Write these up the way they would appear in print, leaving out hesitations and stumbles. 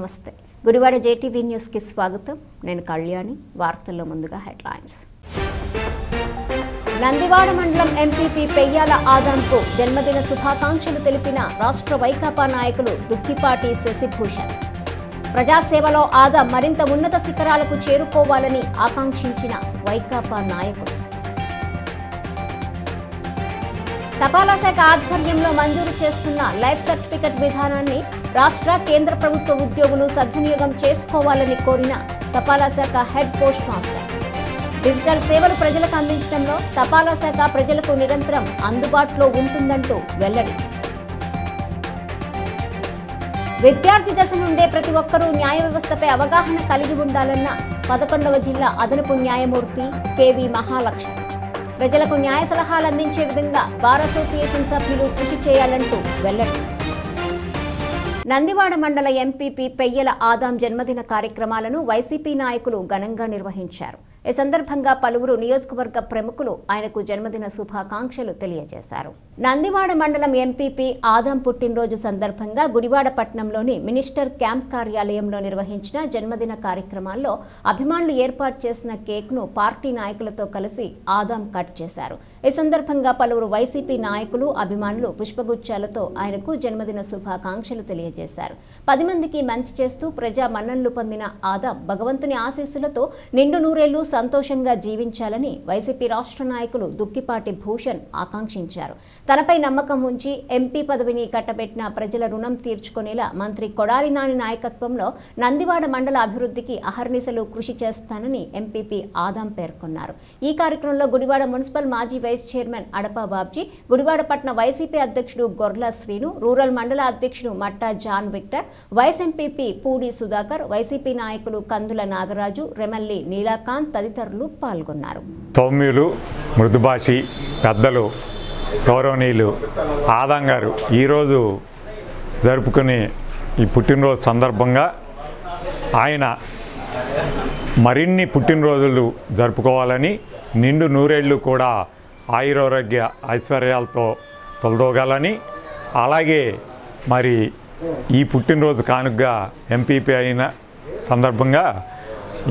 నమస్తే Gudivada JTV news కి స్వాగతం నేను కళ్యాణి వార్తల్లో ముందుగా హెడ్లైన్స్ నందివాడ మండలం ఎంపీపీ పెయ్యాల ఆదాంకు జన్మదిన శుభాకాంక్షలు తెలిపిన రాష్ట్ర వైకాపా నాయకులు దుక్కిపాటి శశిభూషణ్ ప్రజాసేవలో ఆదాం మరింత ఉన్నత శిఖరాలకు చేరుకోవాలని ఆకాంక్షించిన వైకాపా నాయకులు తపాలా శాఖ ఆధ్వర్యంలో మంజూరు చేస్తున్న లైఫ్ సర్టిఫికెట్ విధానాన్ని రాష్ట్ర కేంద్ర ప్రభుత్వ ఉద్యోగులు సద్వినియోగం చేసుకోవాలని కోరిన తపాలా శాఖ హెడ్ పోస్ట్ మాస్టర్ డిజిటల్ సేవలు ప్రజలకు అందించడంలో తపాలా శాఖ ప్రజలకు నిరంతరం అందుబాటులో ఉంటుందంటూ వెల్లడి విద్యార్థి దశ నుండే ప్రతి ఒక్కరూ న్యాయ వ్యవస్థపై అవగాహన కలిగి ఉండాలన్న 11వ జిల్లా అదనపు న్యాయమూర్తి కెవి మహాలక్ష్మి ప్రజలకు న్యాయ సలహాలు అందించే విధంగా బార్ అసోసియేషన్ సభ్యులు కృషి చేయాలంటూ వెల్లడి నందివాడ మండల ఎంపీపీ పెయ్యల ఆదాం జన్మదిన కార్యక్రమాలను వైసీపీ నాయకులు ఘనంగా నిర్వహించారు ఈ సందర్భంగా పలువురు నియోజకవర్గ ప్రముఖులు ఆయనకు జన్మదిన శుభాకాంక్షలు తెలియజేశారు నందివాడ మండలం ఎంపీపీ ఆదాం పుట్టినరోజు సందర్భంగా గుడివాడ పట్టణంలోని మినిస్టర్ క్యాంప్ కార్యాలయంలో నిర్వహించిన జన్మదిన కార్యక్రమాల్లో అభిమానులు ఏర్పాటు చేసిన కేక్ను పార్టీ నాయకులతో కలిసి ఆదాం కట్ చేశారు ఈ సందర్భంగా పలువురు వైసీపీ నాయకులు అభిమానులు పుష్పగుచ్చాలతో ఆయనకు జన్మదిన శుభాకాంక్షలు తెలియజేశారు 10 మందికి మంచి చేస్తూ ప్రజా మన్ననలు పొందిన ఆదాం భగవంతుని ఆశీస్సులతో నిండు నూరేళ్లు సంతోషంగా జీవించాలని వైసీపీ రాష్ట్ర నాయకులు దుక్కిపాటి భూషణ్ ఆకాంక్షించారు తనపై నమ్మకం ఉంచి ఎంపీ పదవిని కట్టబెట్టిన ప్రజల రుణం తీర్చుకునేలా మంత్రి కొడాలి నాని నాయకత్వంలో నందివాడ మండల అభివృద్ధికి అహర్నిశలు కృషి చేస్తానని ఎంపీపీ ఆదాం పేర్కొన్నారు ఈ కార్యక్రమంలో గుడివాడ మున్సిపల్ మాజీ వైస్ చైర్మన్ అడపా బాబ్జీ గుడివాడ పట్టణ వైసీపీ అధ్యక్షుడు గొర్ల శ్రీను రూరల్ మండల అధ్యక్షుడు Matta John Victor vice MPP Pudi Sudhakar YCP నాయకులు కందుల నాగరాజు రెమల్లి నీలాకాంత్ తదితరులు పాల్గొన్నారు సౌమ్యులు మృదుభాషి పెద్దలు గౌరవనీయులు ఆదాం గారు ఈరోజు జరుపుకునే ఈ పుట్టినరోజు సందర్భంగా ఆయన మరిన్ని పుట్టినరోజులు జరుపుకోవాలని నిండు నూరేళ్లు కూడా ఆయురారోగ్య ఐశ్వర్యాలతో తొలదోగాలని అలాగే మరి ఈ పుట్టినరోజు కానుకగా ఎంపీపీ అయిన సందర్భంగా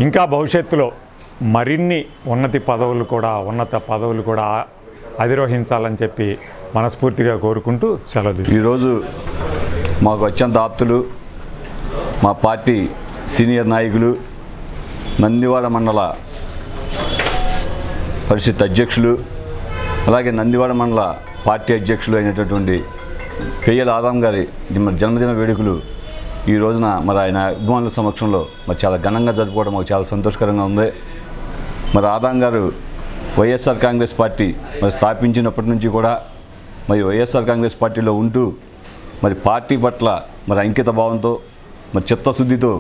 ఇంకా భవిష్యత్తులో మరిన్ని ఉన్నత పదవులు కూడా అధిరోహించాలని చెప్పి మనస్ఫూర్తిగా కోరుకుంటూ సెలవు. ఈరోజు మాకు అత్యంత ఆప్తులు మా పార్టీ సీనియర్ నాయకులు నందివాడ మండల పరిషత్ అధ్యక్షులు అలాగే నందివాడ మండల పార్టీ అధ్యక్షులు అయినటువంటి పెయ్యల ఆదాం గారి జన్మదిన వేడుకలు ఈ రోజున మరి ఆయన అభిమానుల సమక్షంలో మరి చాలా ఘనంగా జరుపుకోవడం మాకు చాలా సంతోషకరంగా ఉంది. మరి ఆదాం గారు వైఎస్ఆర్ కాంగ్రెస్ పార్టీ మరి స్థాపించినప్పటి నుంచి కూడా మరి వైఎస్ఆర్ కాంగ్రెస్ పార్టీలో ఉంటూ మరి పార్టీ పట్ల మరి అంకిత భావంతో మరి చిత్తశుద్ధితో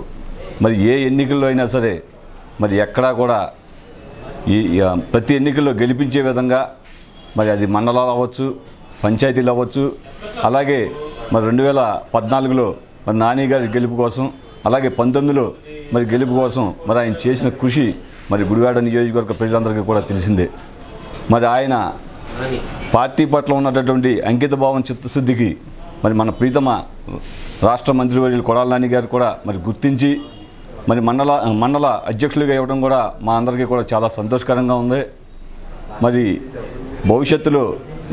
మరి ఏ ఎన్నికల్లో అయినా సరే మరి ఎక్కడా కూడా ఈ ప్రతి ఎన్నికల్లో గెలిపించే విధంగా మరి అది మండలాలు అవ్వచ్చు పంచాయతీలు అవ్వచ్చు అలాగే మరి 2014లో మరి నాని గారి గెలుపు కోసం అలాగే 19లో మరి గెలుపు కోసం మరి ఆయన చేసిన కృషి మరి గుడివాడ నియోజకవర్గ ప్రజలందరికీ కూడా తెలిసిందే. మరి ఆయన పార్టీ పట్ల ఉన్నటువంటి అంకిత భావం చిత్తశుద్ధికి మరి మన ప్రీతమ రాష్ట్ర మంత్రివర్యులు కొడాలి నాని గారు కూడా మరి గుర్తించి మరి మండల అధ్యక్షులుగా ఇవ్వడం కూడా మా అందరికీ కూడా చాలా సంతోషకరంగా ఉంది. మరి భవిష్యత్తులో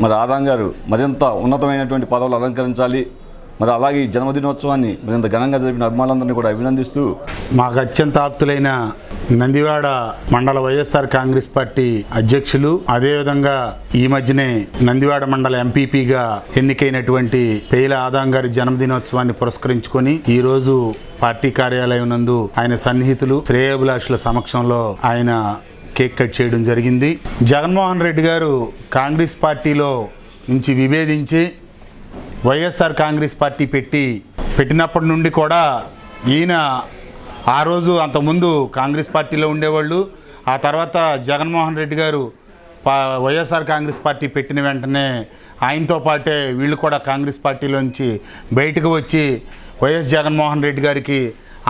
మరి ఆదాం గారు మరింత ఉన్నతమైనటువంటి పదవులు అలంకరించాలి. మరి అలాగే ఈ జన్మదినోత్సవాన్ని మరింత ఘనంగా జరిపిన అభిమానులందరినీ కూడా అభినందిస్తూ మాకు అత్యంత ఆప్తులైన నందివాడ మండల వైఎస్ఆర్ కాంగ్రెస్ పార్టీ అధ్యక్షులు అదేవిధంగా ఈ మధ్యనే నందివాడ మండల ఎంపీపీగా ఎన్నికైనటువంటి పెయ్యల ఆదాం గారి జన్మదినోత్సవాన్ని పురస్కరించుకొని ఈ రోజు పార్టీ కార్యాలయం నందు ఆయన సన్నిహితులు శ్రేయోభిలాషుల సమక్షంలో ఆయన కేక్ కట్ చేయడం జరిగింది. జగన్మోహన్ రెడ్డి గారు కాంగ్రెస్ పార్టీలో నుంచి విభేదించి వైఎస్ఆర్ కాంగ్రెస్ పార్టీ పెట్టినప్పటి నుండి కూడా ఈయన ఆ రోజు అంతకుముందు కాంగ్రెస్ పార్టీలో ఉండేవాళ్ళు ఆ తర్వాత జగన్మోహన్ రెడ్డి గారు వైఎస్ఆర్ కాంగ్రెస్ పార్టీ పెట్టిన వెంటనే ఆయనతో పాటే వీళ్ళు కూడా కాంగ్రెస్ పార్టీలోంచి బయటకు వచ్చి వైఎస్ జగన్మోహన్ రెడ్డి గారికి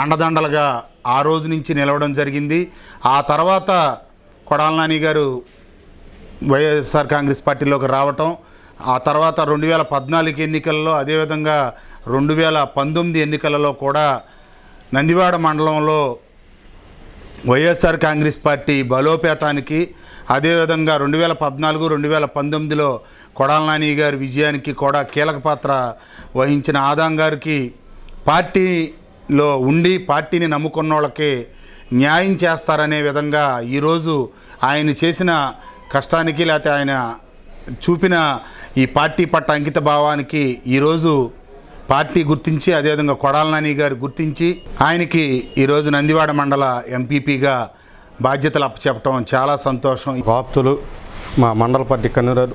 అండదండలుగా ఆ రోజు నుంచి నిలవడం జరిగింది. ఆ తర్వాత కొడాలి నాని గారు వైఎస్ఆర్ కాంగ్రెస్ పార్టీలోకి రావటం ఆ తర్వాత 2014 ఎన్నికల్లో అదేవిధంగా 2019 ఎన్నికలలో కూడా నందివాడ మండలంలో వైఎస్ఆర్ కాంగ్రెస్ పార్టీ బలోపేతానికి, అదేవిధంగా 2014, 2019లో కొడాల నాని గారి విజయానికి కూడా కీలక పాత్ర వహించిన ఆదాం గారికి పార్టీలో ఉండి పార్టీని నమ్ముకున్న వాళ్ళకి న్యాయం చేస్తారనే విధంగా ఈరోజు ఆయన చేసిన కష్టానికి, లేకపోతే ఆయన చూపిన ఈ పార్టీ పట్ల అంకిత భావానికి ఈరోజు పార్టీ గుర్తించి, అదేవిధంగా కొడాల నాని గారు గుర్తించి ఆయనకి ఈరోజు నందివాడ మండల ఎంపీపీగా బాధ్యతలు అప్పచెప్పడం చాలా సంతోషం. ఆప్తులు, మా మండల పార్టీ కన్వీనర్,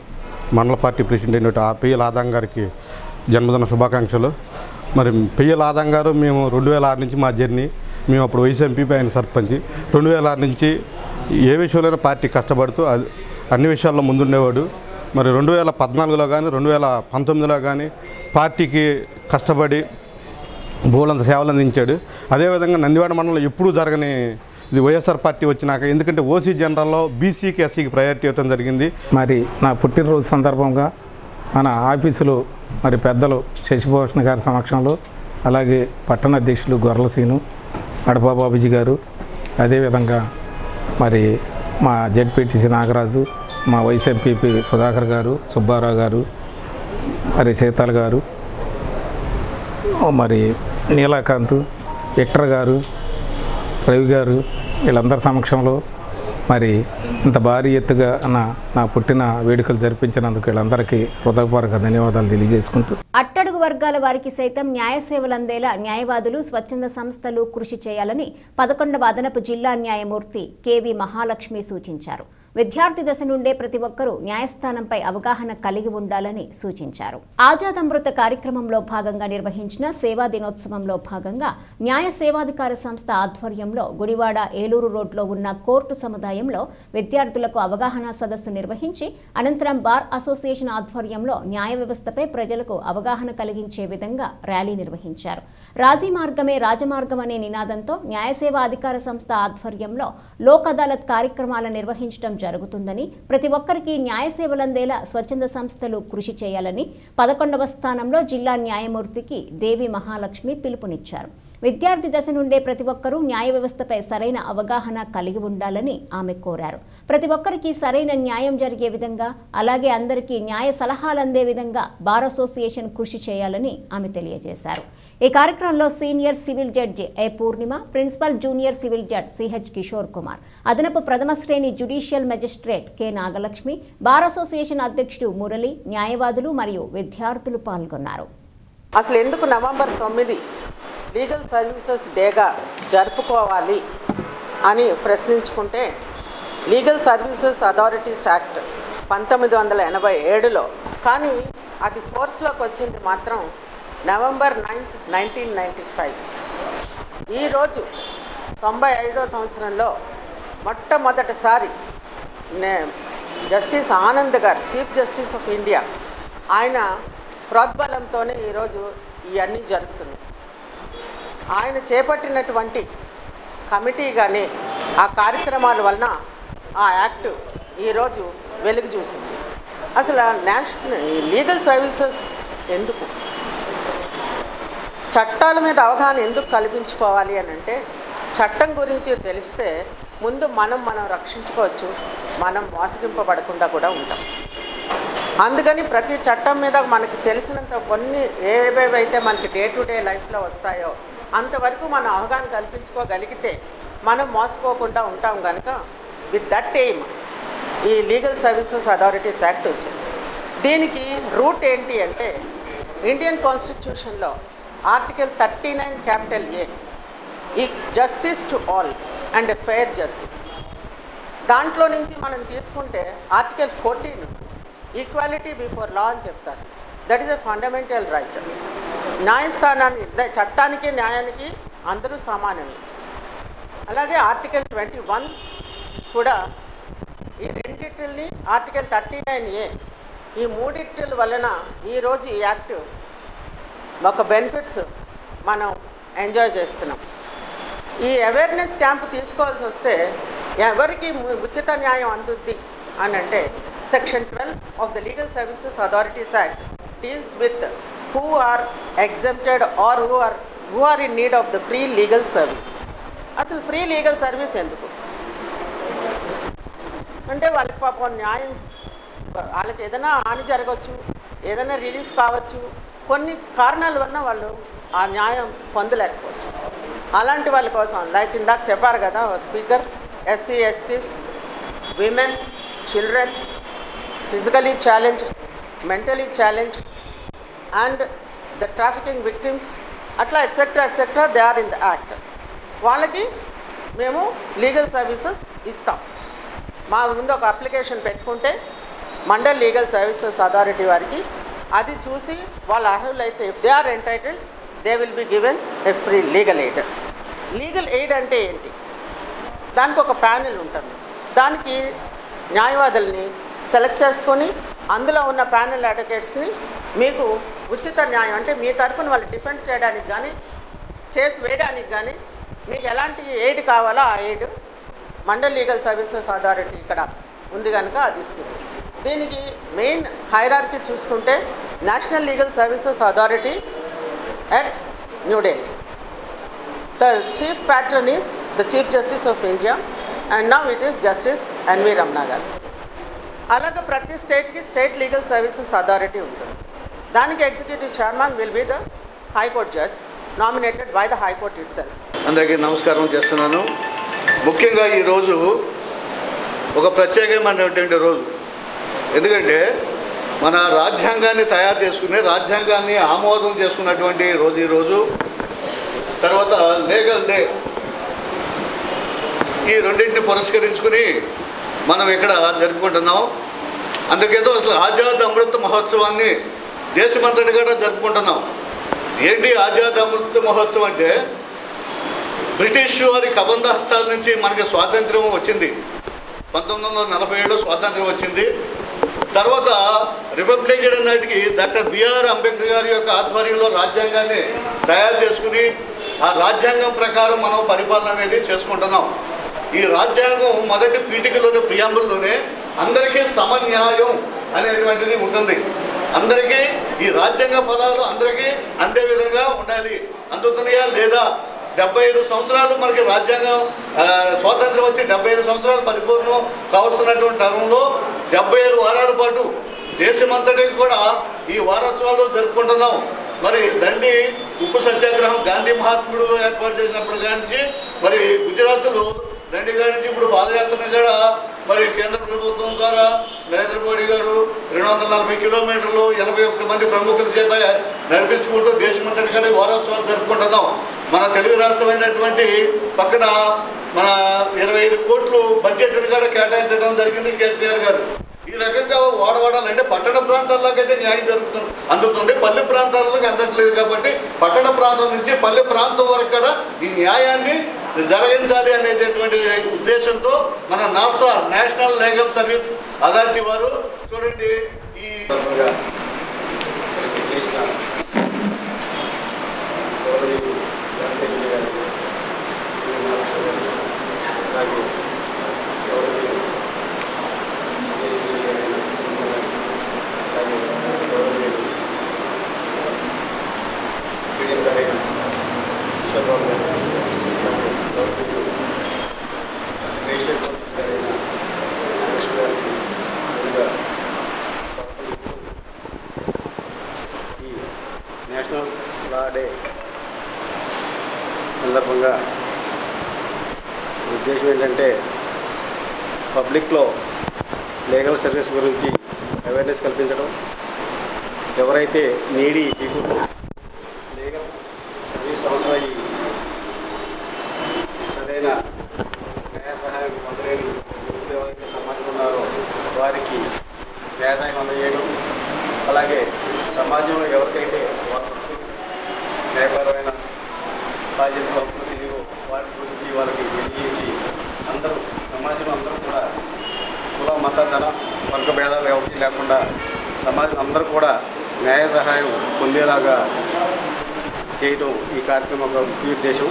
మండల పార్టీ ప్రెసిడెంట్ అయినటువంటి పిఎల్ ఆదాం గారికి జన్మదిన శుభాకాంక్షలు. మరి పిఎల్ ఆదాం గారు మేము 2006 నుంచి మా జర్నీ, మేము అప్పుడు వైస్ ఎంపీపీ, ఆయన సర్పంచ్. 2006 నుంచి ఏ విషయంలోనైనా పార్టీ కష్టపడుతూ అన్ని విషయాల్లో ముందుండేవాడు. మరి 2014లో కానీ 2019లో కానీ పార్టీకి కష్టపడి బోలంత సేవలు అందించాడు. అదేవిధంగా నందివాడ మండలంలో ఎప్పుడూ జరగని ఇది వైఎస్ఆర్ పార్టీ వచ్చినాక, ఎందుకంటే ఓసీ జనరల్లో బీసీకి ఎస్సీకి ప్రయారిటీ ఇవ్వడం జరిగింది. మరి నా పుట్టినరోజు సందర్భంగా మన ఆఫీసులో మరి పెద్దలు శశిభూషణ్ గారి సమక్షంలో, అలాగే పట్టణ అధ్యక్షులు గొర్రెల సీను, అడపాబాబుజీ గారు, అదేవిధంగా మరి మా జెడ్పీటీసీ నాగరాజు, మా వైస్ ఎంపీపీ సుధాకర్ గారు, సుబ్బారావు గారు, మరి సీతాల్ గారు, మరి నీలాకాంత్, విక్టర్ గారు, రవి గారు, వీళ్ళందరి సమక్షంలో మరి ఇంత భారీ ఎత్తుగా నా పుట్టిన వేడుకలు జరిపించినందుకు వీళ్ళందరికీ హృదయపూర్వక ధన్యవాదాలు తెలియజేసుకుంటూ, అట్టడుగు వర్గాల వారికి సైతం న్యాయ సేవలు అందేలా న్యాయవాదులు, స్వచ్ఛంద సంస్థలు కృషి చేయాలని 11వ అదనపు జిల్లా న్యాయమూర్తి కెవి మహాలక్ష్మి సూచించారు. విద్యార్థి దశ నుండే ప్రతి ఒక్కరూ న్యాయస్థానంపై అవగాహన కలిగి ఉండాలని సూచించారు. ఆజాద్ అమృత కార్యక్రమంలో భాగంగా నిర్వహించిన సేవా దినోత్సవంలో భాగంగా న్యాయ సేవాధికార సంస్థ ఆధ్వర్యంలో గుడివాడ ఏలూరు రోడ్లో ఉన్న కోర్టు సముదాయంలో విద్యార్థులకు అవగాహన సదస్సు నిర్వహించి అనంతరం బార్ అసోసియేషన్ ఆధ్వర్యంలో న్యాయ వ్యవస్థపై ప్రజలకు అవగాహన కలిగించే విధంగా ర్యాలీ నిర్వహించారు. రాజీ మార్గమే రాజమార్గం అనే నినాదంతో న్యాయ సేవా అధికార సంస్థ ఆధ్వర్యంలో లోక్ అదాలత్ కార్యక్రమాలను నిర్వహించడం జరుగుతుందని, ప్రతి ఒక్కరికి న్యాయ సేవలు అందేలా స్వచ్ఛంద సంస్థలు కృషి చేయాలని 11వ స్థానంలో జిల్లా న్యాయమూర్తికి దేవి మహాలక్ష్మి పిలుపునిచ్చారు. విద్యార్థి దశ నుండే ప్రతి ఒక్కరూ న్యాయ వ్యవస్థపై సరైన అవగాహన కలిగి ఉండాలని ఆమె కోరారు. ప్రతి ఒక్కరికి సరైన న్యాయం జరిగే విధంగా, అలాగే అందరికీ న్యాయ సలహాలు అందే విధంగా బార్ అసోసియేషన్ కృషి చేయాలని ఆమె తెలియజేశారు. ఈ కార్యక్రమంలో senior civil judge A Purnima, principal junior civil judge CH Kishore Kumar, అదనపు ప్రథమ శ్రేణి judicial magistrate K Nagalakshmi, bar association అధ్యక్షుడు మురళి, న్యాయవాదులు మరియు విద్యార్థులు పాల్గొన్నారు. అసలు ఎందుకు నవంబర్ 9 లీగల్ సర్వీసెస్ డేగా జరుపుకోవాలి అని ప్రశ్నించుకుంటే, లీగల్ సర్వీసెస్ అథారిటీస్ యాక్ట్ 1987లో, కానీ అది ఫోర్స్లోకి వచ్చింది మాత్రం నవంబర్ 9, 1995. ఈరోజు 95వ సంవత్సరంలో మొట్టమొదటిసారి జస్టిస్ ఆనంద్ గారు, చీఫ్ జస్టిస్ ఆఫ్ ఇండియా, ఆయన ప్రోద్బలంతోనే ఈరోజు ఇవన్నీ జరుగుతున్నాయి. ఆయన చేపట్టినటువంటి కమిటీ కానీ ఆ కార్యక్రమాల వలన ఆ యాక్ట్ ఈరోజు వెలుగు చూసింది. అసలు లీగల్ సర్వీసెస్ ఎందుకు, చట్టాల మీద అవగాహన ఎందుకు కల్పించుకోవాలి అని అంటే, చట్టం గురించి తెలిస్తే ముందు మనం రక్షించుకోవచ్చు, మనం మోసగింపబడకుండా కూడా ఉంటాం. అందుకని ప్రతి చట్టం మీద మనకి తెలిసినంత కొన్ని ఏవేవైతే మనకి డే టు డే లైఫ్లో వస్తాయో అంతవరకు మనం అవగాహన కల్పించుకోగలిగితే మనం మోసపోకుండా ఉంటాం. కనుక విత్ దట్ ఎయిమ్ ఈ లీగల్ సర్వీసెస్ అథారిటీస్ యాక్ట్ వచ్చింది. దీనికి రూట్ ఏంటి అంటే, ఇండియన్ కాన్స్టిట్యూషన్లో ఆర్టికల్ 39 క్యాపిటల్ ఏ, ఈ justice to all and fair justice, దాంట్లో నుంచి మనం తీసుకుంటే ఆర్టికల్ 14 ఈక్వాలిటీ బిఫోర్ లా అని చెప్తారు. That is a fundamental right. న్యాయస్థానాన్ని, చట్టానికి న్యాయానికి అందరూ సమానమే. అలాగే ఆర్టికల్ 21 కూడా ఈ రెండింటిని, ఆర్టికల్ 39A, ఈ మూడింటిల వలన ఈరోజు ఈ యాక్ట్ ఒక బెనిఫిట్స్ మనం ఎంజాయ్ చేస్తున్నాం. ఈ అవేర్నెస్ క్యాంప్ తీసుకోవాల్సి వస్తే ఎవరికి ఉచిత న్యాయం అందుద్ది అని అంటే, section 12 of the legal services authorities act deals with who are exempted or who are who are in need of the free legal service. అసలు ఫ్రీ లీగల్ సర్వీస్ ఎందుకు అంటే వాళ్ళకి పాపం న్యాయం, వాళ్ళకి ఏదైనా హాని జరగవచ్చు, ఏదైనా రిలీఫ్ కావచ్చు, కొన్ని కారణాల వల్ల వాళ్ళు ఆ న్యాయం పొందలేకపోవచ్చు. అలాంటి వాళ్ళ కోసం లైక్ ఇందాక చెప్పారు కదా speaker, SC STs, women, children, physically challenge, mentally challenge and the trafficking victims, అట్లా etcetera etcetera they are in the act. వాళ్ళకి మేము లీగల్ సర్వీసెస్ ఇస్తాం. మా ముందు ఒక అప్లికేషన్ పెట్టుకుంటే మండల్ లీగల్ సర్వీసెస్ అథారిటీ వారికి అది చూసి వాళ్ళ అర్హులైతే if they are entitled they will be given a free legal aid. Legal aid అంటే ఏంటి? దానికి ఒక ప్యానెల్ ఉంటుంది. దానికి న్యాయవాదుల్ని సెలెక్ట్ చేసుకొని అందులో ఉన్న ప్యానెల్ అడ్వకేట్స్ని మీకు ఉచిత న్యాయం అంటే మీ తరఫున వాళ్ళు డిఫెండ్ చేయడానికి కానీ కేసు వేయడానికి కానీ మీకు ఎలాంటి ఎయిడ్ కావాలో ఆ aid mandal legal services authority ఇక్కడ ఉంది కనుక అది ఇస్తుంది. దీనికి మెయిన్ హైరార్కీ చూసుకుంటే national legal services authority at New Delhi. The chief patron is the chief justice of India and now it is justice N V Ramana garu. అలాగే ప్రతి స్టేట్కి స్టేట్ లీగల్ సర్వీసెస్ అథారిటీ ఉంటుంది. దానికి executive chairman will be the high court judge nominated by the high court it self. అందరికీ నమస్కారం చేస్తున్నాను. ముఖ్యంగా ఈరోజు ఒక ప్రత్యేకమైనటువంటి రోజు. ఎందుకంటే మన రాజ్యాంగాన్ని తయారు చేసుకుని రాజ్యాంగాన్ని ఆమోదం చేసుకున్నటువంటి రోజు ఈరోజు. తర్వాత లీగల్ డే, ఈ రెండింటిని పురస్కరించుకుని మనం ఇక్కడ జరుపుకుంటున్నాం. అందుకేదో అసలు ఆజాద్ అమృత్ మహోత్సవాన్ని దేశమంతటి కూడా జరుపుకుంటున్నాం. ఏంటి ఆజాద్ అమృత్ మహోత్సవం అంటే బ్రిటిష్ వారి కబంధ హస్తాల నుంచి మనకి స్వాతంత్ర్యం వచ్చింది. 1947 స్వాతంత్ర్యం వచ్చింది. తర్వాత రిపబ్లిక్ డే నాటికి డాక్టర్ బిఆర్ అంబేద్కర్ గారి యొక్క ఆధ్వర్యంలో రాజ్యాంగాన్ని తయారు చేసుకుని ఆ రాజ్యాంగం ప్రకారం మనం పరిపాలన అనేది చేసుకుంటున్నాం. ఈ రాజ్యాంగం మొదటి పీఠికలోని ప్రియాంబుల్లోనే అందరికీ సమన్యాయం అనేటువంటిది ఉంటుంది. అందరికీ ఈ రాజ్యాంగ ఫలాలు అందరికీ అందే విధంగా ఉండాలి. అందుతున్నాయా లేదా? 75 సంవత్సరాలు మనకి రాజ్యాంగం స్వాతంత్రం వచ్చి 75 సంవత్సరాలు పరిపూర్ణం కావస్తున్నటువంటి తరుణంలో 75 వారాల పాటు దేశమంతటికి కూడా ఈ వారోత్సవాలు జరుపుకుంటున్నాం. మరి దండి ఉప్పు సత్యాగ్రహం గాంధీ మహాత్ముడు ఏర్పాటు చేసినప్పుడు కానించి మరి గుజరాత్లో దండి కానించి ఇప్పుడు పాదయాత్రను కూడా మరి కేంద్ర ప్రభుత్వం ద్వారా నరేంద్ర మోడీ గారు 240 కిలోమీటర్లు 81 మంది ప్రముఖుల చేత నడిపించుకుంటూ దేశమంతటి కూడా వారోత్సవాలు జరుపుకుంటున్నాం. మన తెలుగు రాష్ట్రమైనటువంటి పక్కన మన 25 కోట్లు బడ్జెట్ని కూడా కేటాయించడం జరిగింది కేసీఆర్ గారు. ఈ రకంగా వాడవాడాలంటే పట్టణ ప్రాంతాల్లోకైతే న్యాయం అందుతుంది, పల్లె ప్రాంతాలకు అందట్లేదు. కాబట్టి పట్టణ ప్రాంతం నుంచి పల్లె ప్రాంతం వరకు కూడా ఈ న్యాయాన్ని జరిగించాలి అనేటటువంటి ఉద్దేశంతో మన NALSA national legal service authority వారు చూడండి ఈ నేషనల్ లా డే సందర్భంగా ఉద్దేశం ఏంటంటే పబ్లిక్లో లీగల్ సర్వీస్ గురించి అవేర్నెస్ కల్పించడం, ఎవరైతే నీడీ పీపుల్ లీగల్ సర్వీస్ అవసరమయ్యి సరైన న్యాయ సహాయం పొందలేని వ్యక్తులు ఎవరైతే సమాజంలో ఉన్నారో వారికి న్యాయ సహాయం అందజేయడం, అలాగే సమాజంలో ఎవరికైతే వాళ్ళ న్యాయపరమైన బాధ్యతలు హక్కులు తెలియవు వాటి గురించి వాళ్ళకి తెలియజేసి అందరూ సమాజంలో అందరూ కూడా కుల మత ధన వర్గ భేదాలు ఎవరికి లేకుండా సమాజం అందరూ కూడా న్యాయ సహాయం పొందేలాగా చేయడం ఈ కార్యక్రమం ఒక ముఖ్య ఉద్దేశం.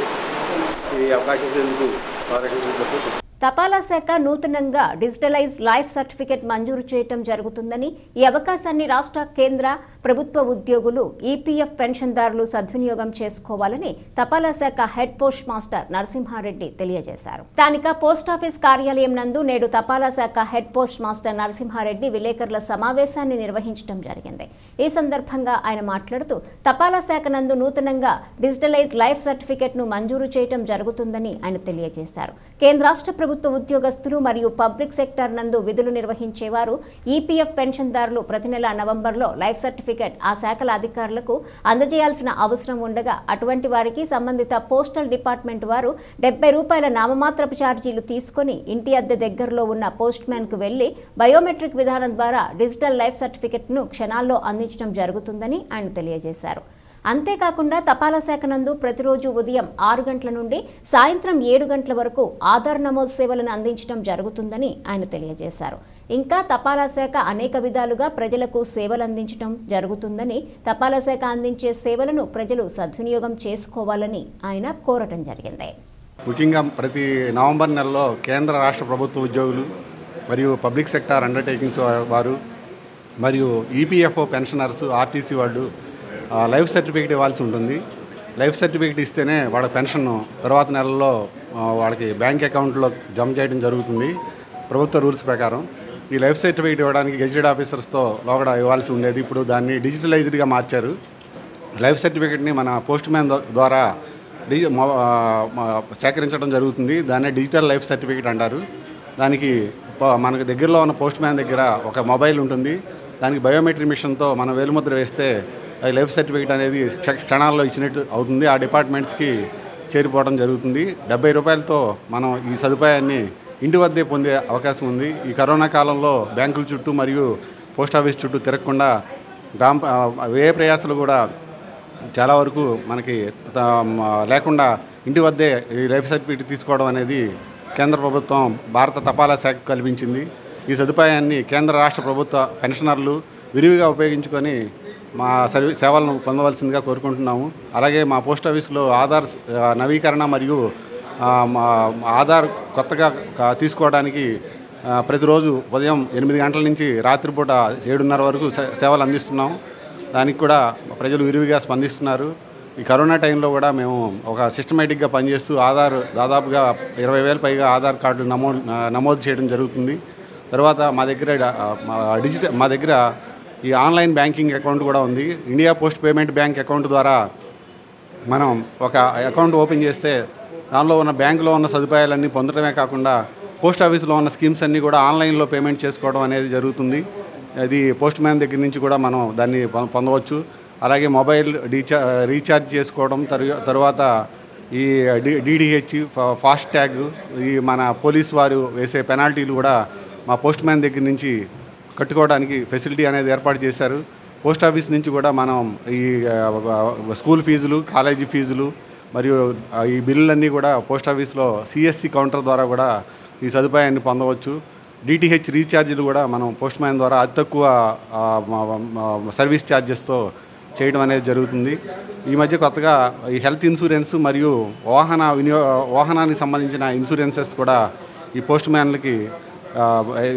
ఈ అవకాశం ఇచ్చేందుకు ఆలోచించినందుకు తపాలా శాఖ నూతనంగా డిజిటలైజ్ లైఫ్ సర్టిఫికెట్ మంజూరు చేయటం జరుగుతుందని, ఈ అవకాశాన్ని రాష్ట్ర కేంద్ర ప్రభుత్వ ఉద్యోగులు ఈపీఎఫ్ పెన్షన్దారులు సద్వినియోగం చేసుకోవాలని తపాలా శాఖ హెడ్ పోస్ట్ మాస్టర్ నరసింహారెడ్డి తెలియజేశారు. స్థానిక పోస్టాఫీస్ కార్యాలయం నందు నేడు తపాలా శాఖ హెడ్ పోస్ట్ మాస్టర్ నరసింహారెడ్డి విలేకరుల సమావేశాన్ని నిర్వహించడం జరిగింది. ఈ సందర్భంగా ఆయన మాట్లాడుతూ తపాలా శాఖ నందు నూతనంగా డిజిటలైజ్ లైఫ్ సర్టిఫికెట్ ను మంజూరు చేయడం జరుగుతుందని ఆయన తెలియజేశారు. కేంద్ర రాష్ట్ర ప్రభుత్వ ఉద్యోగస్తులు మరియు పబ్లిక్ సెక్టార్ నందు విధులు నిర్వహించేవారు ఈపీఎఫ్ పెన్షన్దారులు ప్రతి నెల నవంబర్లో లైఫ్ సర్టిఫికెట్ ఆ శాఖల అధికారులకు అందజేయాల్సిన అవసరం ఉండగా అటువంటి వారికి సంబంధిత పోస్టల్ డిపార్ట్మెంట్ వారు ₹70 నామమాత్రపు ఛార్జీలు తీసుకుని ఇంటి అద్దె దగ్గరలో ఉన్న పోస్ట్ మ్యాన్ కు వెళ్లి బయోమెట్రిక్ విధానం ద్వారా డిజిటల్ లైఫ్ సర్టిఫికెట్ ను క్షణాల్లో అందించడం జరుగుతుందని ఆయన తెలియజేశారు. అంతేకాకుండా తపాలా శాఖ నందు ప్రతిరోజు ఉదయం 6 గంటల నుండి సాయంత్రం 7 గంటల వరకు ఆధార్ నమోదు సేవలను అందించడం జరుగుతుందని ఆయన తెలియజేశారు. ఇంకా తపాలా శాఖ అనేక విధాలుగా ప్రజలకు సేవలు అందించడం జరుగుతుందని, తపాలా శాఖ అందించే సేవలను ప్రజలు సద్వినియోగం చేసుకోవాలని ఆయన కోరటం జరిగింది. ముఖ్యంగా ప్రతి నవంబర్ నెలలో కేంద్ర రాష్ట్ర ప్రభుత్వ ఉద్యోగులు మరియు పబ్లిక్ సెక్టార్ అండర్టేకింగ్స్ వారు మరియు ఈపీఎఫ్ఓ పెన్షనర్స్ ఆర్టీసీ వాళ్ళు లైఫ్ సర్టిఫికేట్ ఇవ్వాల్సి ఉంటుంది. లైఫ్ సర్టిఫికేట్ ఇస్తేనే వాళ్ళ పెన్షన్ తర్వాత నెలలో వాళ్ళకి బ్యాంక్ అకౌంట్లో జమ చేయడం జరుగుతుంది ప్రభుత్వ రూల్స్ ప్రకారం. ఈ లైఫ్ సర్టిఫికేట్ ఇవ్వడానికి గెజిటెడ్ ఆఫీసర్స్తో లోగడ ఇవ్వాల్సి ఉండేది. ఇప్పుడు దాన్ని డిజిటలైజ్డ్గా మార్చారు. లైఫ్ సర్టిఫికేట్ని మన పోస్ట్ మ్యాన్ ద్వారా సేకరించడం జరుగుతుంది. దాన్ని డిజిటల్ లైఫ్ సర్టిఫికేట్ అంటారు. దానికి మనకు దగ్గరలో ఉన్న పోస్ట్ మ్యాన్ దగ్గర ఒక మొబైల్ ఉంటుంది. దానికి బయోమెట్రిక్ మిషన్తో మనం వేలుముద్ర వేస్తే ఈ లైఫ్ సర్టిఫికేట్ అనేది క్షణాల్లో ఇచ్చినట్టు అవుతుంది. ఆ డిపార్ట్మెంట్స్కి చేరిపోవడం జరుగుతుంది. ₹70తో మనం ఈ సదుపాయాన్ని ఇంటి వద్దే పొందే అవకాశం ఉంది. ఈ కరోనా కాలంలో బ్యాంకుల చుట్టూ మరియు పోస్ట్ ఆఫీస్ చుట్టూ తిరగకుండా వ్యయ ప్రయాసాలు కూడా చాలా వరకు మనకి లేకుండా ఇంటి వద్దే ఈ లైఫ్ సర్టిఫికేట్ తీసుకోవడం అనేది కేంద్ర ప్రభుత్వం భారత తపాలా శాఖ కల్పించింది. ఈ సదుపాయాన్ని కేంద్ర రాష్ట్ర ప్రభుత్వ పెన్షనర్లు విరివిగా ఉపయోగించుకొని మా సేవలను పొందవలసిందిగా కోరుకుంటున్నాము. అలాగే మా పోస్ట్ ఆఫీస్లో ఆధార్ నవీకరణ మరియు ఆధార్ కొత్తగా తీసుకోవడానికి ప్రతిరోజు ఉదయం 8 గంటల నుంచి రాత్రిపూట 7:30 వరకు సేవలు అందిస్తున్నాం. దానికి కూడా ప్రజలు విరివిగా స్పందిస్తున్నారు. ఈ కరోనా టైంలో కూడా మేము ఒక సిస్టమేటిక్గా పనిచేస్తూ దాదాపుగా 20,000 పైగా ఆధార్ కార్డులు నమోదు చేయడం జరుగుతుంది. తర్వాత మా దగ్గర ఈ ఆన్లైన్ బ్యాంకింగ్ అకౌంట్ కూడా ఉంది. India post payment bank account ద్వారా మనం ఒక అకౌంట్ ఓపెన్ చేస్తే దానిలో ఉన్న బ్యాంకులో ఉన్న సదుపాయాలన్నీ పొందడమే కాకుండా పోస్ట్ ఆఫీస్లో ఉన్న స్కీమ్స్ అన్నీ కూడా ఆన్లైన్లో పేమెంట్ చేసుకోవడం అనేది జరుగుతుంది. అది పోస్ట్ మ్యాన్ దగ్గర నుంచి కూడా మనం దాన్ని పొందవచ్చు. అలాగే మొబైల్ రీఛార్జ్ చేసుకోవడం, తర్వాత ఈ డిడిహెచ్, ఫాస్ట్ ట్యాగ్, ఈ మన పోలీస్ వారు వేసే పెనాల్టీలు కూడా మా పోస్ట్ మ్యాన్ దగ్గర నుంచి కట్టుకోవడానికి ఫెసిలిటీ అనేది ఏర్పాటు చేశారు. పోస్ట్ ఆఫీస్ నుంచి కూడా మనం ఈ స్కూల్ ఫీజులు, కాలేజీ ఫీజులు మరియు ఈ బిల్లులన్నీ కూడా పోస్ట్ ఆఫీస్లో సిఎస్సి కౌంటర్ ద్వారా కూడా ఈ సదుపాయాన్ని పొందవచ్చు. డిటిహెచ్ రీఛార్జీలు కూడా మనం పోస్ట్ మ్యాన్ ద్వారా అతి తక్కువ సర్వీస్ ఛార్జెస్తో చేయడం అనేది జరుగుతుంది. ఈ మధ్య కొత్తగా ఈ హెల్త్ ఇన్సూరెన్స్ మరియు వాహనానికి సంబంధించిన ఇన్సూరెన్సెస్ కూడా ఈ పోస్ట్ మ్యాన్లకి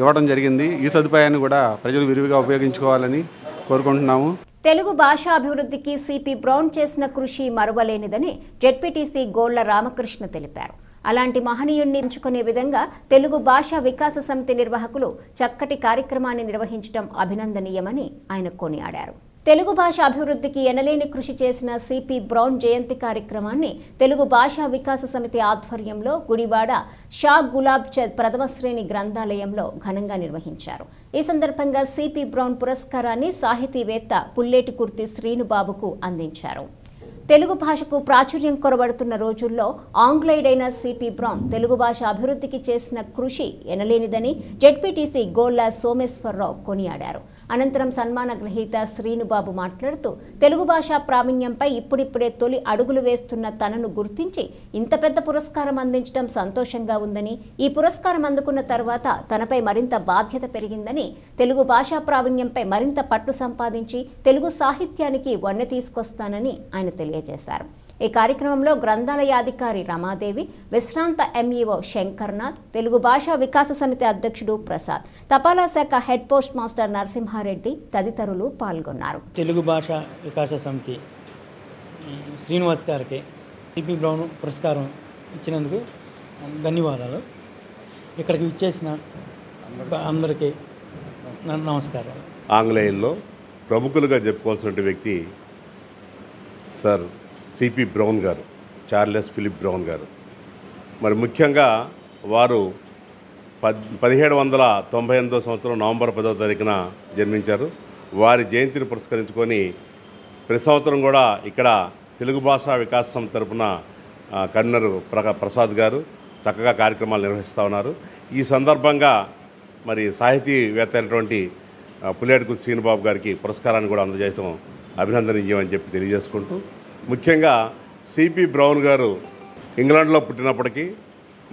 ఇవ్వడం జరిగింది. ఈ సదుపాయాన్ని కూడా ప్రజలు విరివిగా ఉపయోగించుకోవాలని కోరుకుంటున్నాము. తెలుగు భాష అభివృద్ధికి సిపి బ్రౌన్ చేసిన కృషి మరువలేనిదని జెడ్పీటీసీ గోళ్ల రామకృష్ణ తెలిపారు. అలాంటి మహనీయుణ్ణి ఎంచుకునే విధంగా తెలుగు భాషా వికాస సమితి నిర్వాహకులు చక్కటి కార్యక్రమాన్ని నిర్వహించడం అభినందనీయమని ఆయన కొనియాడారు. తెలుగు భాష అభివృద్ధికి ఎనలేని కృషి చేసిన సిపి బ్రౌన్ జయంతి కార్యక్రమాన్ని తెలుగు భాషా వికాస సమితి ఆధ్వర్యంలో గుడివాడ షా గులాబ్ చంద్ ప్రథమ శ్రేణి గ్రంథాలయంలో ఘనంగా నిర్వహించారు. ఈ సందర్భంగా సిపి బ్రౌన్ పురస్కారాన్ని సాహితీవేత్త పుల్లేటి కుర్తి శ్రీనుబాబుకు అందించారు. తెలుగు భాషకు ప్రాచుర్యం కొరబడుతున్న రోజుల్లో ఆంగ్లేయుడైన సిపి బ్రౌన్ తెలుగు భాష అభివృద్ధికి చేసిన కృషి ఎనలేనిదని జెడ్పీటీసీ గోళ్ల సోమేశ్వరరావు కొనియాడారు. అనంతరం సన్మాన గ్రహీత శ్రీనుబాబు మాట్లాడుతూ తెలుగు భాషా ప్రావీణ్యంపై ఇప్పుడిప్పుడే తొలి అడుగులు వేస్తున్న తనను గుర్తించి ఇంత పెద్ద పురస్కారం అందించడం సంతోషంగా ఉందని, ఈ పురస్కారం అందుకున్న తర్వాత తనపై మరింత బాధ్యత పెరిగిందని, తెలుగు భాషా ప్రావీణ్యంపై మరింత పట్టు సంపాదించి తెలుగు సాహిత్యానికి వన్నె తీసుకొస్తానని ఆయన తెలియజేశారు. ఈ కార్యక్రమంలో గ్రంథాలయాధికారి రమాదేవి, విశ్రాంత ఎంఈఓ శంకర్నాథ్, తెలుగు భాషా వికాస సమితి అధ్యక్షుడు ప్రసాద్, తపాలా శాఖ head post master Narasimha Narasimha Reddy తదితరులు పాల్గొన్నారు. తెలుగు భాష వికాస సమితి శ్రీనివాస్ గారికి సిపి బ్రౌన్ పురస్కారం ఇచ్చినందుకు ధన్యవాదాలు. ఇక్కడికి విచ్చేసిన అందరికీ నమస్కారాలు. ఆంగ్లేయుల్లో ప్రముఖులుగా చెప్పుకోవాల్సిన వ్యక్తి సర్ సిపి బ్రౌన్ గారు, చార్లెస్ ఫిలిప్ బ్రౌన్ గారు. మరి ముఖ్యంగా వారు 1798 సంవత్సరం నవంబర్ 10వ తారీఖున జన్మించారు. వారి జయంతిని పురస్కరించుకొని ప్రతి సంవత్సరం కూడా ఇక్కడ తెలుగు భాషా వికాస సమితి తరపున కన్వీనర్ ప్రసాద్ గారు చక్కగా కార్యక్రమాలు నిర్వహిస్తూ ఉన్నారు. ఈ సందర్భంగా మరి సాహితీవేత్త అయినటువంటి పులియాటికుర్తి శ్రీనుబాబు గారికి పురస్కారాన్ని కూడా అందజేయడం అభినందనీయమని చెప్పి తెలియజేసుకుంటూ, ముఖ్యంగా సిపి బ్రౌన్ గారు ఇంగ్లాండ్లో పుట్టినప్పటికీ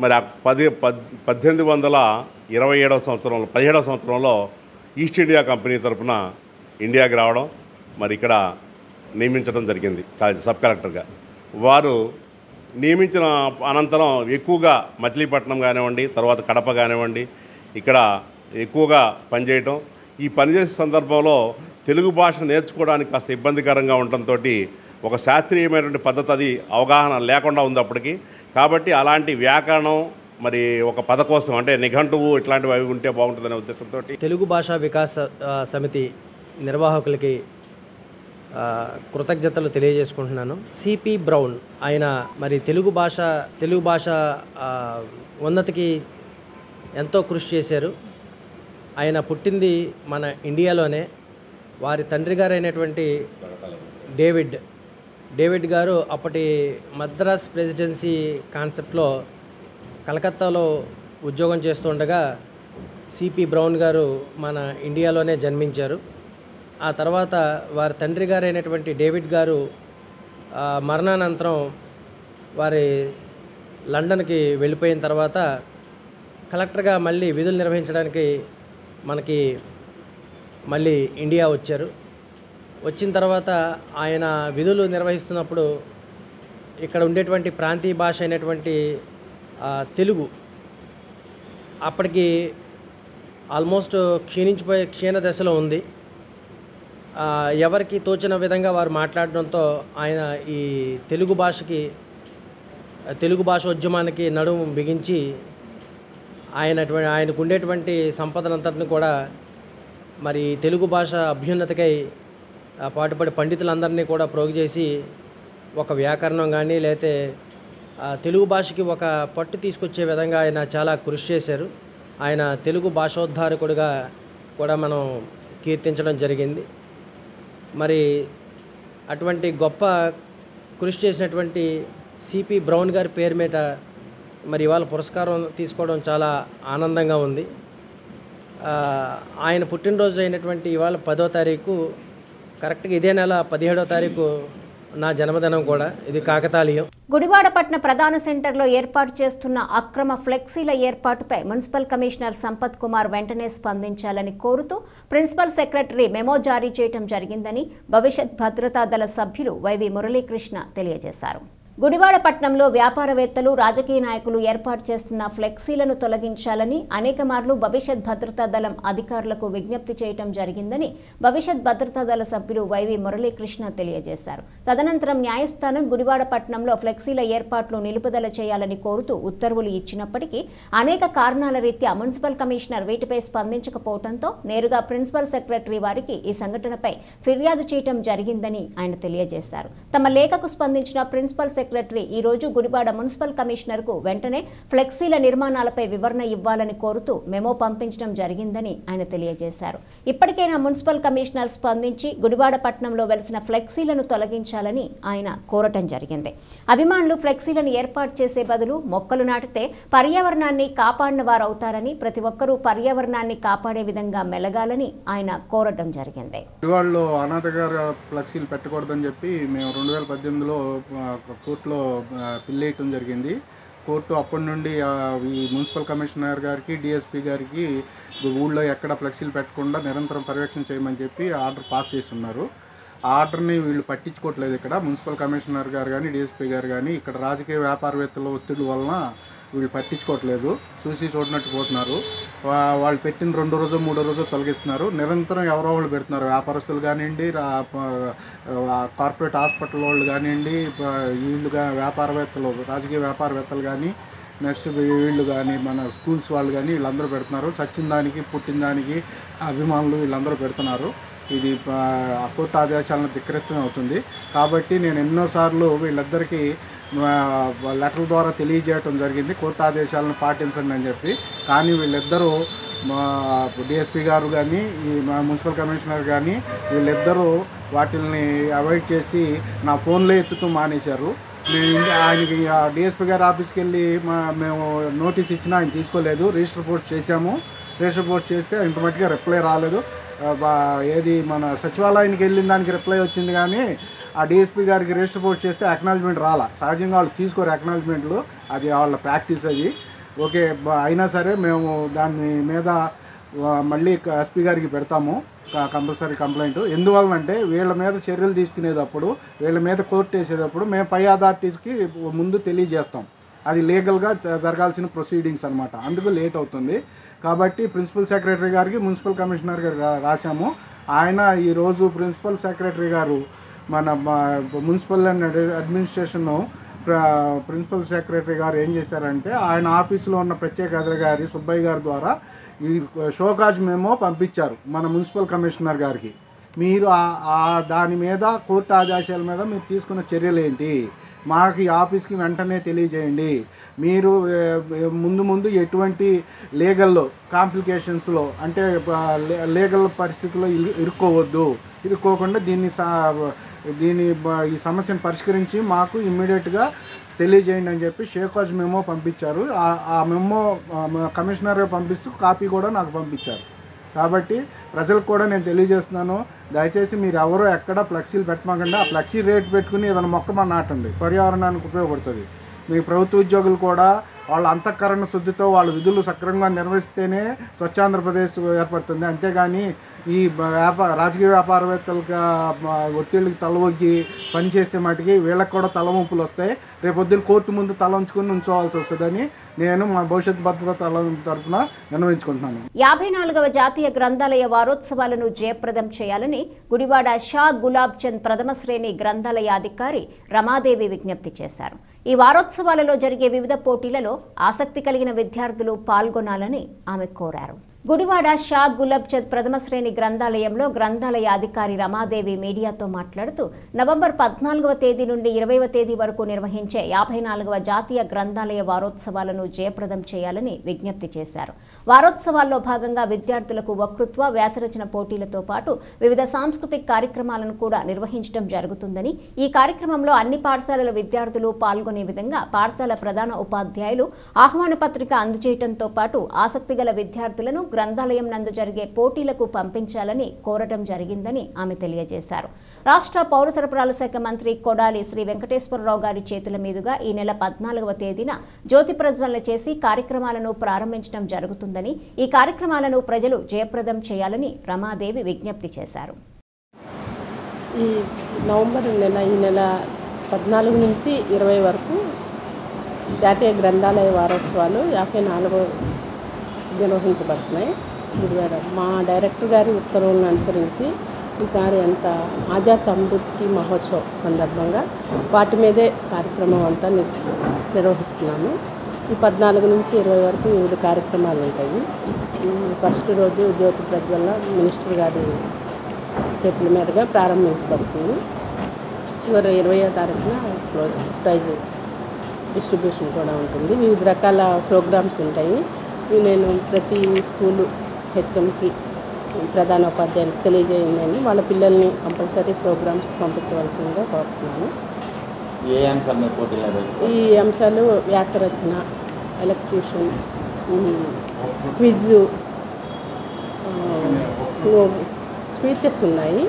మరి 1727వ సంవత్సరంలో 17వ సంవత్సరంలో ఈస్ట్ ఇండియా కంపెనీ తరఫున ఇండియాకి రావడం, మరి ఇక్కడ నియమించడం జరిగింది సబ్ కలెక్టర్గా. వారు నియమించిన అనంతరం ఎక్కువగా మచిలీపట్నం కానివ్వండి, తర్వాత కడప కానివ్వండి, ఇక్కడ ఎక్కువగా పనిచేయటం. ఈ పనిచేసే సందర్భంలో తెలుగు భాష నేర్చుకోవడానికి కాస్త ఇబ్బందికరంగా ఉండటంతో ఒక శాస్త్రీయమైనటువంటి పద్ధతి అది అవగాహన లేకుండా ఉంది అప్పటికి. కాబట్టి అలాంటి వ్యాకరణం మరి ఒక పద కోసం అంటే నిఘంటువు ఇట్లాంటివి అవి ఉంటే బాగుంటుందనే ఉద్దేశంతో తెలుగు భాషా వికాస సమితి నిర్వాహకులకి కృతజ్ఞతలు తెలియజేసుకుంటున్నాను. సిపి బ్రౌన్ ఆయన మరి తెలుగు భాష ఉన్నతికి ఎంతో కృషి చేశారు. ఆయన పుట్టింది మన ఇండియాలోనే. వారి తండ్రి గారు అయినటువంటి డేవిడ్ గారు అప్పటి మద్రాస్ ప్రెసిడెన్సీ కాన్సెప్ట్లో కలకత్తాలో ఉద్యోగం చేస్తుండగా సిపి బ్రౌన్ గారు మన ఇండియాలోనే జన్మించారు. ఆ తర్వాత వారి తండ్రి గారు అయినటువంటి డేవిడ్ గారు మరణానంతరం వారి లండన్కి వెళ్ళిపోయిన తర్వాత కలెక్టర్గా మళ్ళీ విధులు నిర్వహించడానికి మనకి మళ్ళీ ఇండియా వచ్చారు. వచ్చిన తర్వాత ఆయన విధులు నిర్వహిస్తున్నప్పుడు ఇక్కడ ఉండేటువంటి ప్రాంతీయ భాష అయినటువంటి తెలుగు అప్పటికి ఆల్మోస్ట్ క్షీణ దశలో ఉంది. ఎవరికి తోచిన విధంగా వారు మాట్లాడడంతో ఆయన ఈ తెలుగు భాషోద్యమానికి నడుము బిగించి ఆయనకు ఉండేటువంటి సంపదనంతటిని కూడా మరి తెలుగు భాష అభ్యున్నతికై పాటుపడి పండితులందరినీ కూడా ప్రోగు చేసి ఒక వ్యాకరణం కానీ లేతే తెలుగు భాషకి ఒక పట్టు తీసుకొచ్చే విధంగా ఆయన చాలా కృషి చేశారు. ఆయన తెలుగు భాషోద్ధారకుడిగా కూడా మనం కీర్తించడం జరిగింది. మరి అటువంటి గొప్ప కృషి చేసినటువంటి సిపి బ్రౌన్ గారి పేరు మీద మరి ఇవాళ పురస్కారం తీసుకోవడం చాలా ఆనందంగా ఉంది. ఆయన పుట్టినరోజు అయినటువంటి ఇవాళ 10వ తారీఖు, కరెక్ట్గా ఇదే నెల 17వ తారీఖు నా జన్మదినం కూడా. ఇది కాకతాళీయం. గుడివాడపట్న ప్రధాన సెంటర్లో ఏర్పాటు చేస్తున్న అక్రమ ఫ్లెక్సీల ఏర్పాటుపై మున్సిపల్ కమిషనర్ సంపత్ కుమార్ వెంటనే స్పందించాలని కోరుతూ ప్రిన్సిపల్ సెక్రటరీ మెమో జారీ చేయడం జరిగిందని భవిష్యత్ భద్రతా దళ సభ్యులు వైవి మురళీకృష్ణ తెలియజేశారు. గుడివాడపట్నంలో వ్యాపారవేత్తలు, రాజకీయ నాయకులు ఏర్పాటు చేస్తున్న ఫ్లెక్సీలను తొలగించాలని అనేక మార్లు భవిష్యత్ భద్రతా దళం అధికారులకు విజ్ఞప్తి చేయడం జరిగిందని భవిష్యత్ భద్రతా దళ సభ్యులు వైవి మురళీకృష్ణ తెలియజేశారు. తదనంతరం న్యాయస్థానం గుడివాడపట్నంలో ఫ్లెక్సీల ఏర్పాట్లు నిలుపుదల చేయాలని కోరుతూ ఉత్తర్వులు ఇచ్చినప్పటికీ అనేక కారణాల రీత్యా మున్సిపల్ కమిషనర్ వీటిపై స్పందించకపోవడంతో నేరుగా ప్రిన్సిపల్ సెక్రటరీ వారికి ఈ సంఘటనపై ఫిర్యాదు చేయడం జరిగిందని ఆయన తెలియజేశారు. తమ లేఖకు స్పందించిన ప్రిన్సిపల్ సెక్రటరీ ఈ రోజు గుడివాడ మున్సిపల్ కమిషనర్ కు వెంటనే ఫ్లెక్సీల నిర్మాణాలపై వివరణ ఇవ్వాలని కోరుతూ మెమో పంపించడం జరిగిందని ఆయన తెలియజేశారు. ఇప్పటికైనా మున్సిపల్ కమిషనర్ స్పందించి గుడివాడపట్నంలో వెలిసిన ఫ్లెక్సీలను తొలగించాలని ఆయన కోరటం జరిగింది. అభిమానులు ఫ్లెక్సీలను ఏర్పాటు చేసే బదులు మొక్కలు నాటితే పర్యావరణాన్ని కాపాడిన వారవుతారని, ప్రతి ఒక్కరూ పర్యావరణాన్ని కాపాడే విధంగా మెలగాలని ఆయన కోరటం జరిగింది. గుడివాడలో అనాథ గారు ఫ్లెక్సీలు పెట్టకూడదని చెప్పి మేము 2018లో కోర్టులో పిల్లేయటం జరిగింది. కోర్టు అప్పటి నుండి ఈ మున్సిపల్ కమిషనర్ గారికి, డిఎస్పీ గారికి ఊళ్ళో ఎక్కడ ఫ్లెక్సీలు పెట్టకుండా నిరంతరం పర్యవేక్షణ చేయమని చెప్పి ఆర్డర్ పాస్ చేస్తున్నారు. ఆ ఆర్డర్ని వీళ్ళు పట్టించుకోవట్లేదు. ఇక్కడ మున్సిపల్ కమిషనర్ గారు కానీ, డిఎస్పీ గారు కానీ ఇక్కడ రాజకీయ వ్యాపారవేత్తల ఒత్తిడి వలన వీళ్ళు పట్టించుకోవట్లేదు, చూసి చూడనట్టు పోతున్నారు. వాళ్ళు పెట్టిన 2 రోజు 3 రోజు తొలగిస్తున్నారు. నిరంతరం ఎవరో వాళ్ళు పెడుతున్నారు, వ్యాపారస్తులు కానివ్వండి, కార్పొరేట్ హాస్పిటల్ వాళ్ళు కానివ్వండి, వీళ్ళుగా వ్యాపారవేత్తలు, రాజకీయ వ్యాపారవేత్తలు కానీ, నెక్స్ట్ వీళ్ళు కానీ, మన స్కూల్స్ వాళ్ళు కానీ వీళ్ళందరూ పెడుతున్నారు. చచ్చిన దానికి పుట్టిన దానికి అభిమానులు వీళ్ళందరూ పెడుతున్నారు. ఇది కోర్టు ఆదేశాలను ధిక్కరిస్తూనే అవుతుంది. కాబట్టి నేను ఎన్నోసార్లు వీళ్ళిద్దరికీ లెటర్ల ద్వారా తెలియజేయడం జరిగింది, కోర్టు ఆదేశాలను పాటించండి అని చెప్పి. కానీ వీళ్ళిద్దరూ డిఎస్పీ గారు కానీ, ఈ మున్సిపల్ కమిషనర్ కానీ వీళ్ళిద్దరూ వాటిని అవాయిడ్ చేసి నా ఫోన్లో ఎత్తుతూ మానేశారు. నేను ఆయనకి డిఎస్పీ గారి ఆఫీస్కి వెళ్ళి మేము నోటీస్ ఇచ్చినా ఆయన తీసుకోలేదు. రిజిస్టర్ పోస్ట్ చేశాము. రిజిస్టర్ పోస్ట్ చేస్తే ఇంత మట్టిగా రిప్లై రాలేదు. ఏది మన సచివాలయానికి వెళ్ళిన దానికి రిప్లై వచ్చింది, కానీ ఆ డిఎస్పీ గారికి రిజిస్టర్ పోస్ట్ చేస్తే అక్నాలజ్మెంట్ రాలా. సహజంగా వాళ్ళు తీసుకోరు అక్నాలజ్మెంట్లు, అది వాళ్ళ ప్రాక్టీస్ అది. ఓకే, అయినా సరే మేము దాని మీద మళ్ళీ ఎస్పీ గారికి పెడతాము కంపల్సరీ కంప్లైంట్. ఎందువలనంటే వీళ్ళ మీద చర్యలు తీసుకునేటప్పుడు, వీళ్ళ మీద కోర్టు వేసేటప్పుడు మేము పై అథారిటీస్కి ముందు తెలియజేస్తాం. అది లీగల్గా జరగాల్సిన ప్రొసీడింగ్స్ అనమాట. అందుకు లేట్ అవుతుంది. కాబట్టి ప్రిన్సిపల్ సెక్రటరీ గారికి, మున్సిపల్ కమిషనర్ గారు రాశాము. ఆయన ఈరోజు ప్రిన్సిపల్ సెక్రటరీ గారు మన municipal and administration principal secretary garu ఏం చేశారంటే, ఆయన ఆఫీసులో ఉన్న ప్రత్యేక అధికారి సుబ్బయ్య గారి ద్వారా ఈ షోకాజ్ మెమో పంపించారు మన మున్సిపల్ కమిషనర్ గారికి. మీరు దాని మీద కోర్టు ఆదేశాల మీద మీరు తీసుకున్న చర్యలు ఏంటి, మాకు ఈ ఆఫీస్కి వెంటనే తెలియజేయండి. మీరు ముందు ఎటువంటి లీగల్లో కాంప్లికేషన్స్లో, అంటే లీగల్ పరిస్థితుల్లో ఇరుక్కోకుండా ఈ సమస్యను పరిష్కరించి మాకు ఇమ్మీడియట్గా తెలియజేయండి అని చెప్పి షేకాజ్ మెమో పంపించారు. ఆ మెమో కమిషనర్ పంపిస్తూ కాపీ కూడా నాకు పంపించారు. కాబట్టి ప్రజలకు కూడా నేను తెలియజేస్తున్నాను, దయచేసి మీరు ఎవరో ఎక్కడ ఫ్లెక్సీలు పెట్టమాకండి. ఆ ఫ్లెక్సీ రేట్ పెట్టుకుని ఏదైనా మొక్క నాటండి, పర్యావరణానికి ఉపయోగపడుతుంది. మీ ప్రభుత్వ ఉద్యోగులు కూడా వాళ్ళ అంతఃకరణ శుద్ధితో వాళ్ళ విధులు సక్రమంగా నిర్వహిస్తేనే స్వచ్ఛాంధ్రప్రదేశ్ ఏర్పడుతుంది. అంతేగాని ఈ రాజకీయ వ్యాపారవేత్తలకు ఒత్తిళ్ళకి తలవొగ్గి పనిచేస్తే మటుకి వీళ్ళకి కూడా తలవంపులు వస్తాయి. రేపొద్దున కోర్టు ముందు తల ఉంచుకుని ఉంచోవాల్సి వస్తుందని నేను మా భవిష్యత్ భద్రత తరఫున నిర్వహించుకుంటున్నాను. 54వ జాతీయ గ్రంథాలయ వారోత్సవాలను జయప్రదం చేయాలని గుడివాడ షా గులాబ్ చంద్ ప్రథమ శ్రేణి గ్రంథాలయాధికారి రమాదేవి విజ్ఞప్తి చేశారు. ఈ వారోత్సవాలలో జరిగే వివిధ పోటీలలో ఆసక్తి కలిగిన విద్యార్థులు పాల్గొనాలని ఆమె కోరారు. గుడివాడ షా గులాబ్ చంద్ ప్రథమ శ్రేణి గ్రంథాలయంలో గ్రంథాలయ అధికారి రమాదేవి మీడియాతో మాట్లాడుతూ నవంబర్ 14వ తేదీ నుండి 20వ తేదీ వరకు నిర్వహించే 54వ జాతీయ గ్రంథాలయ వారోత్సవాలను జయప్రదం చేయాలని విజ్ఞప్తి చేశారు. వారోత్సవాల్లో భాగంగా విద్యార్థులకు వక్తృత్వ, వ్యాసరచన పోటీలతో పాటు వివిధ సాంస్కృతిక కార్యక్రమాలను కూడా నిర్వహించడం జరుగుతుందని, ఈ కార్యక్రమంలో అన్ని పాఠశాలల విద్యార్థులు పాల్గొనే విధంగా పాఠశాల ప్రధాన ఉపాధ్యాయులు ఆహ్వాన పత్రిక అందజేయడంతో పాటు ఆసక్తిగల విద్యార్థులను గ్రంథాలయం నందు జరిగే పోటీలకు పంపించాలని కోరటం జరిగిందని ఆమె తెలియజేశారు. రాష్ట్ర పౌర సరఫరాల శాఖ మంత్రి కొడాలి శ్రీ వెంకటేశ్వరరావు గారి చేతుల మీదుగా ఈ నెల 14వ తేదీన జ్యోతి ప్రజ్వలన చేసి కార్యక్రమాలను ప్రారంభించడం జరుగుతుందని, ఈ కార్యక్రమాలను ప్రజలు జయప్రదం చేయాలని రమాదేవి విజ్ఞప్తి చేశారు. ఈ నవంబర్ ఈ నెల 14 నుంచి 20 వరకు జాతీయ గ్రంథాలయ వారోత్సవాలు 54 నిర్వహించబడుతున్నాయి. మా డైరెక్టర్ గారి ఉత్తర్వులను అనుసరించి ఈసారి అంతా ఆజాద్ అమృత్ మహోత్సవ్ సందర్భంగా వాటి మీదే కార్యక్రమం అంతా నిర్వహిస్తున్నాము. ఈ 14 నుంచి 20 వరకు వివిధ కార్యక్రమాలు ఉంటాయి. ఫస్ట్ రోజు జ్యోతి ప్రజ్వలన మినిస్టర్ గారి చేతుల మీదుగా ప్రారంభించబడుతుంది. చివరి 20వ తారీఖున ప్రైజ్ డిస్ట్రిబ్యూషన్ కూడా ఉంటుంది. వివిధ రకాల ప్రోగ్రామ్స్ ఉంటాయి. నేను ప్రతి స్కూలు హెచ్ఎంకి ప్రధాన ఉపాధ్యాయులకు తెలియజేయండి, వాళ్ళ పిల్లల్ని కంపల్సరీ ప్రోగ్రామ్స్ పంపించవలసిందిగా కోరుతున్నాను. ఈ అంశాలు వ్యాసరచన, ఎలక్ట్యూషన్, క్విజ్, స్పీచెస్ ఉన్నాయి.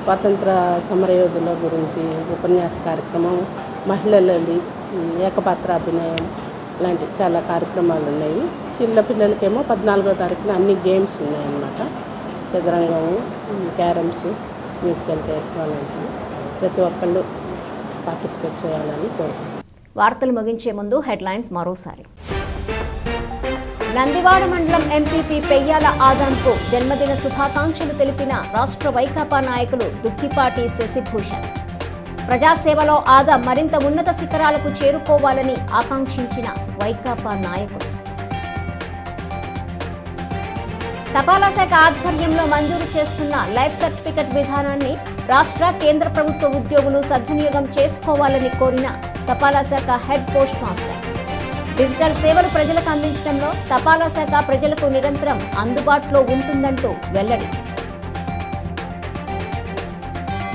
స్వాతంత్ర సమరయోధుల గురించి ఉపన్యాస కార్యక్రమం, మహిళలది ఏకపాత్రాభినయం లాంటి చాలా కార్యక్రమాలు ఉన్నాయి. చిన్న పిల్లలకేమో 14వ తారీఖున అన్ని గేమ్స్ ఉన్నాయన్నమాట. చదరంగం, క్యారమ్స్, మ్యూజికల్ చైర్స్ అలాంటివి. ప్రతి ఒక్కళ్ళు పార్టిసిపేట్ చేయాలని కోరుకుంటున్నాను. వార్తలు ముగించే ముందు హెడ్లైన్స్ మరోసారి. నందివాడ మండలం ఎంపీపీ పెయ్యాల ఆదాంకు జన్మదిన శుభాకాంక్షలు తెలిపిన రాష్ట్ర వైకాపా నాయకులు దుక్కిపాటి శశిభూషణ్. ప్రజాసేవలో ఆదాం మరింత ఉన్నత శిఖరాలకు చేరుకోవాలని ఆకాంక్షించిన వైకాపా నాయకులు. తపాలా శాఖ ఆధ్వర్యంలో మంజూరు చేస్తున్న లైఫ్ సర్టిఫికెట్ విధానాన్ని రాష్ట్ర కేంద్ర ప్రభుత్వ ఉద్యోగులు సద్వినియోగం చేసుకోవాలని కోరిన తపాలా శాఖ హెడ్ పోస్ట్ మాస్టర్. డిజిటల్ సేవలు ప్రజలకు అందించడంలో తపాలా శాఖ ప్రజలకు నిరంతరం అందుబాటులో ఉంటుందంటూ వెల్లడి.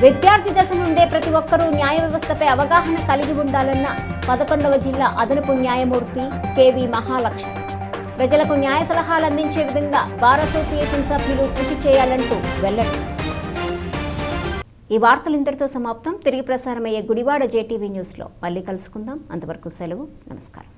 విద్యార్థి దశ నుండే ప్రతి ఒక్కరూ న్యాయ వ్యవస్థపై అవగాహన కలిగి ఉండాలన్న 11వ జిల్లా అదనపు న్యాయమూర్తి కెవి మహాలక్ష్మి. ప్రజలకు న్యాయ సలహాలు అందించే విధంగా బార్ అసోసియేషన్ సభ్యులు కృషి చేయాలంటూ వెల్లడి. ఈ వార్తలు ఇంతటితో సమాప్తం. తిరిగి ప్రసారమయ్యే గుడివాడ జేటీవీ న్యూస్లో మళ్ళీ కలుసుకుందాం. అంతవరకు సెలవు. నమస్కారం.